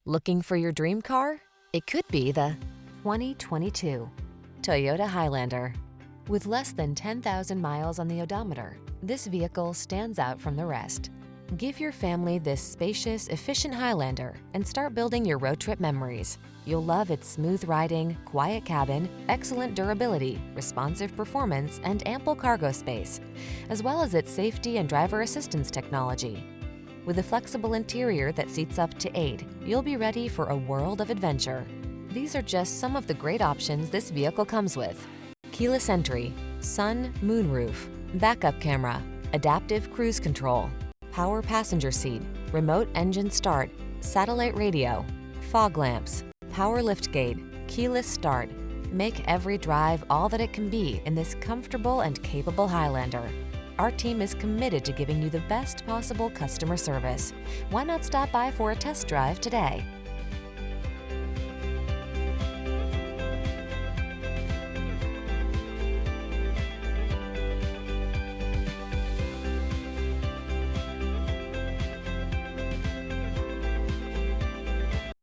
Looking for your dream car? It could be the 2022 Toyota Highlander. With less than 10,000 miles on the odometer, this vehicle stands out from the rest. Give your family this spacious, efficient Highlander and start building your road trip memories. You'll love its smooth riding, quiet cabin, excellent durability, responsive performance, and ample cargo space, as well as its safety and driver assistance technology. With a flexible interior that seats up to 8, you'll be ready for a world of adventure. These are just some of the great options this vehicle comes with: keyless entry, sun, moonroof, backup camera, adaptive cruise control, power passenger seat, remote engine start, satellite radio, fog lamps, power liftgate, keyless start. Make every drive all that it can be in this comfortable and capable Highlander. Our team is committed to giving you the best possible customer service. Why not stop by for a test drive today?